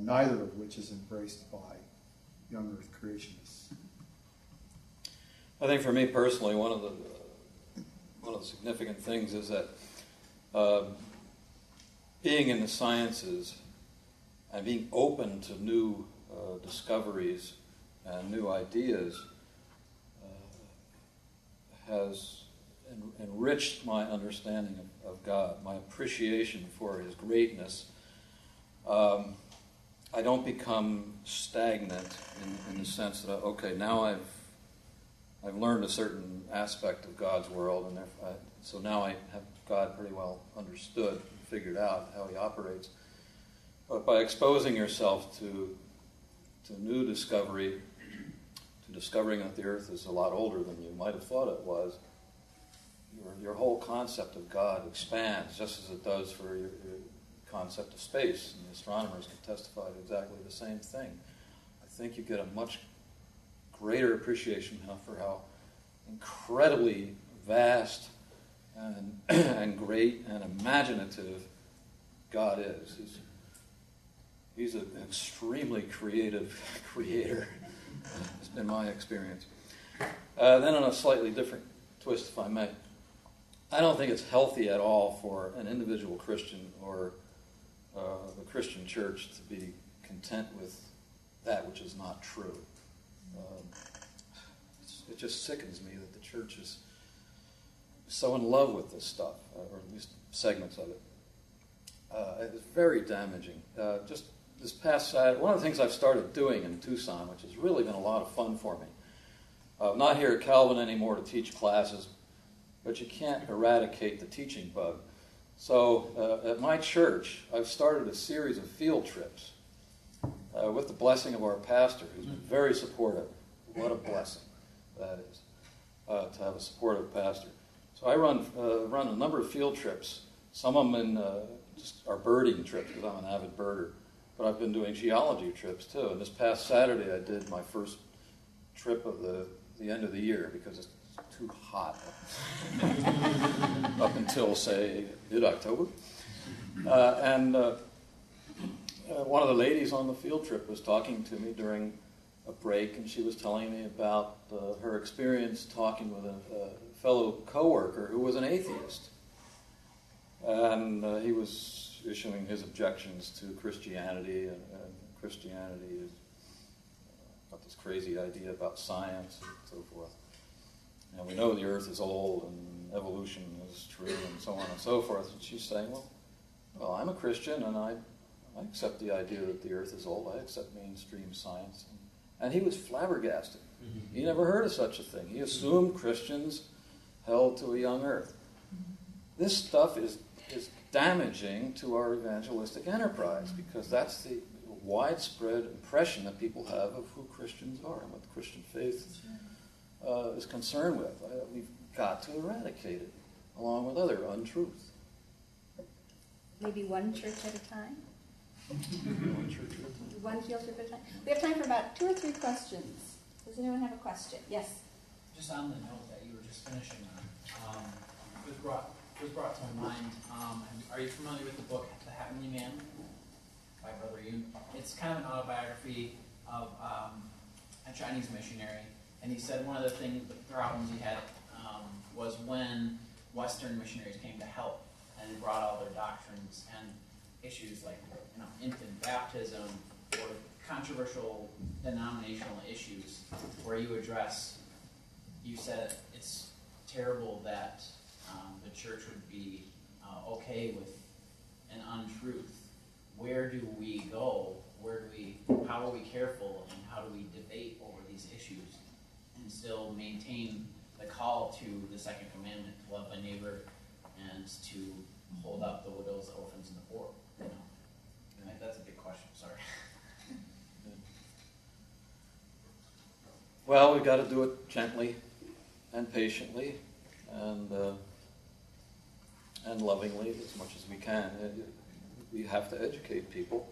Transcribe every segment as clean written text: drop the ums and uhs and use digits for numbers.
neither of which is embraced by young Earth creationists. I think for me personally, one of the significant things is that being in the sciences and being open to new discoveries and new ideas has enriched my understanding of God, my appreciation for His greatness. I don't become stagnant in the sense that, okay, now I've learned a certain aspect of God's world, and so now I have God pretty well understood and figured out how He operates. But by exposing yourself to new discovery, to discovering that the Earth is a lot older than you might have thought it was, your whole concept of God expands, just as it does for your concept of space. And the astronomers can testify to exactly the same thing. I think you get a much greater appreciation for how incredibly vast and great and imaginative God is. He's an extremely creative creator. It's been my experience. Then on a slightly different twist, if I may, I don't think it's healthy at all for an individual Christian or the Christian church to be content with that which is not true. It just sickens me that the church is so in love with this stuff, or at least segments of it. It's very damaging. Just this past Saturday, one of the things I've started doing in Tucson, which has really been a lot of fun for me, I'm not here at Calvin anymore to teach classes, but you can't eradicate the teaching bug. So at my church, I've started a series of field trips with the blessing of our pastor, who's been very supportive. What a blessing that is, to have a supportive pastor. So I run a number of field trips. Some of them just are birding trips, because I'm an avid birder. But I've been doing geology trips, too. And this past Saturday, I did my first trip of the end of the year, because it's too hot up until, say, mid-October. And one of the ladies on the field trip was talking to me during a break, and she was telling me about her experience talking with a fellow coworker who was an atheist. And he was issuing his objections to Christianity, and Christianity is got this crazy idea about science and so forth. And we know the Earth is old and evolution is true and so on and so forth. And she's saying, well, I'm a Christian and I accept the idea that the Earth is old. I accept mainstream science. And he was flabbergasted. He never heard of such a thing. He assumed Christians held to a young Earth. This stuff is damaging to our evangelistic enterprise, because that's the widespread impression that people have of who Christians are and what the Christian faith is concerned with. We've got to eradicate it, along with other untruths. Maybe one church at a time? One church at a time. One field trip at a time. We have time for about 2 or 3 questions. Does anyone have a question? Yes? Just on the note that you were just finishing on, was brought to my mind, are you familiar with the book The Heavenly Man by Brother Yoon? It's kind of an autobiography of a Chinese missionary, and he said one of the problems he had was when Western missionaries came to help and brought all their doctrines and issues like infant baptism or controversial denominational issues where you said it's terrible that the church would be okay with an untruth. Where do we go? How are we careful, and how do we debate over these issues and still maintain the call to the second commandment, to love thy neighbor and to hold up the widows, the orphans, and the poor? That's a big question. Sorry. Well, we've got to do it gently and patiently and lovingly as much as we can. We have to educate people.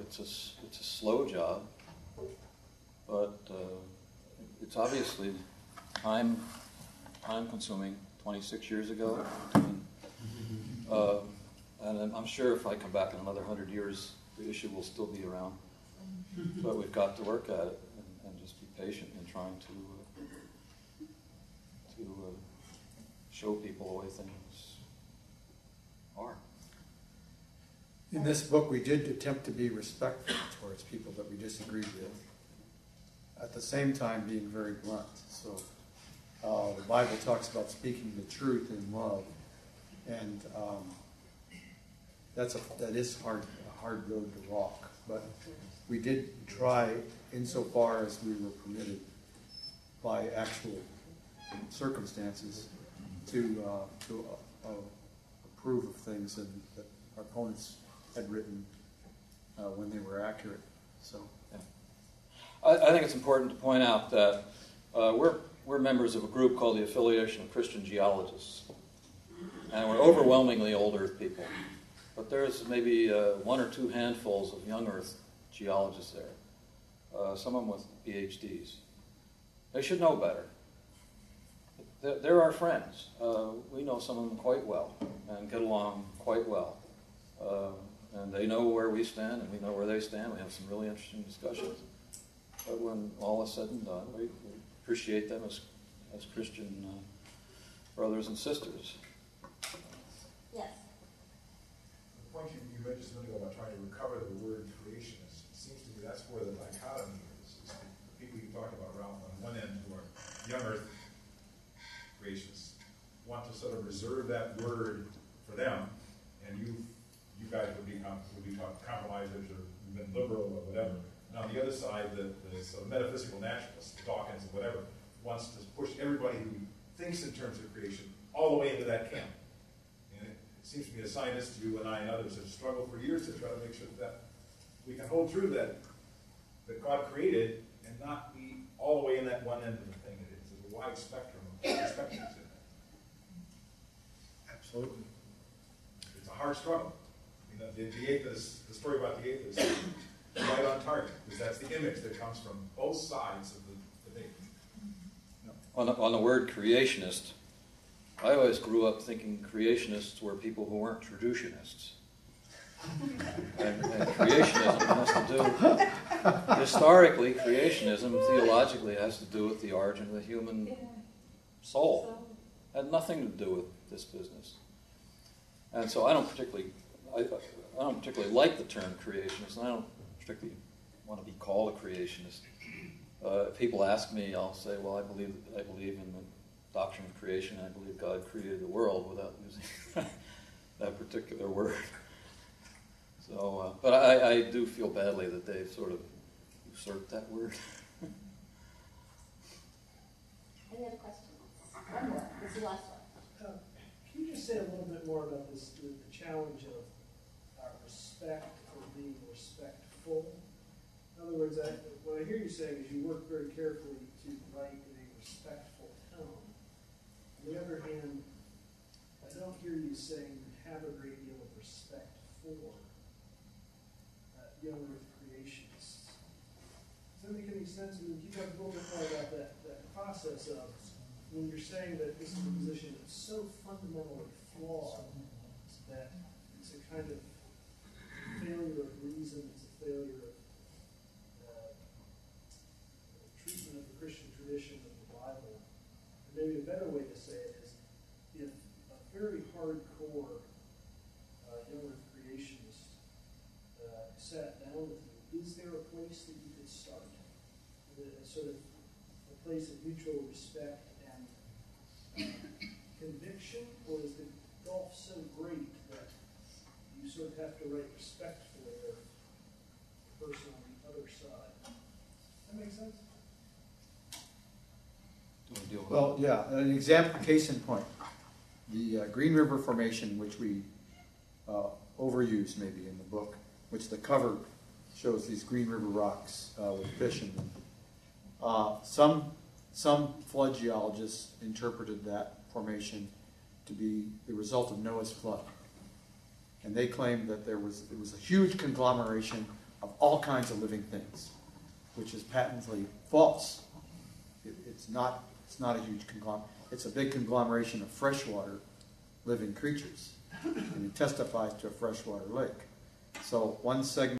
It's a slow job, but it's obviously time consuming. 26 years ago, And I'm sure if I come back in another 100 years, the issue will still be around. But we've got to work at it and just be patient in trying to show people the way things are. In this book, we did attempt to be respectful towards people that we disagreed with, at the same time being very blunt. So the Bible talks about speaking the truth in love, and that is a hard road to walk. But we did try, insofar as we were permitted by actual circumstances, to approve of things that our opponents had written when they were accurate. So, yeah. I think it's important to point out that we're members of a group called the Affiliation of Christian Geologists, and we're overwhelmingly old Earth people. But there's maybe 1 or 2 handfuls of young Earth geologists there, some of them with PhDs. They should know better. They're our friends. We know some of them quite well and get along quite well. And they know where we stand, and we know where they stand. We have some really interesting discussions. But when all is said and done, we appreciate them as Christian brothers and sisters. Yes. The point you mentioned just a minute ago about trying to recover the word creationist, it seems to me that's where the dichotomy is. The people you talked about, Ralph, on one end who are young Earth creationists want to sort of reserve that word for them, and you guys would be compromisers or even liberal or whatever. And on the other side, the sort of metaphysical naturalists, the Dawkins and whatever, wants to push everybody who thinks in terms of creation all the way into that camp. And it seems to me as scientists, you and I and others have struggled for years to try to make sure that we can hold true that God created and not be all the way in that one end of the thing. There's a wide spectrum of perspectives in there. absolutely. It's a hard struggle. You know, the story about the atheist is right on target, because that's the image that comes from both sides of the debate. On the word creationist, I always grew up thinking creationists were people who weren't traditionists. And creationism has to do, historically, creationism theologically has to do with the origin of the human soul. It had nothing to do with this business. And so I don't particularly like the term creationist, and I don't particularly want to be called a creationist. If people ask me, I'll say, well, I believe in the doctrine of creation, and I believe God created the world, without using that particular word. So, but I do feel badly that they've sort of usurped that word. Any other questions? One more. This is the last one. Can you just say a little bit more about this, the challenge of respect or being respectful? In other words, what I hear you saying is you work very carefully to write in a respectful tone. On the other hand, I don't hear you saying you have a great deal of respect for young Earth creationists. Does that make any sense? I mean, can you talk a little bit more about that process of when you're saying that this is a position that's so fundamentally flawed that it's a kind of failure of reason, it's a failure of treatment of the Christian tradition of the Bible. And maybe a better way to say it is, if a very hardcore young Earth creationist sat down with you, is there a place that you could start? A sort of a place of mutual respect and conviction, or is the gulf so great that you sort of have to write respectfully of the person on the other side? That makes sense? Well, yeah, an example, case in point. The Green River Formation, which we overuse maybe in the book, which the cover shows these Green River rocks with fish in them. Some flood geologists interpreted that formation to be the result of Noah's flood. And they claimed that it was a huge conglomeration of all kinds of living things, which is patently false. It's not a huge conglomeration. It's a big conglomeration of freshwater living creatures. and it testifies to a freshwater lake. So one segment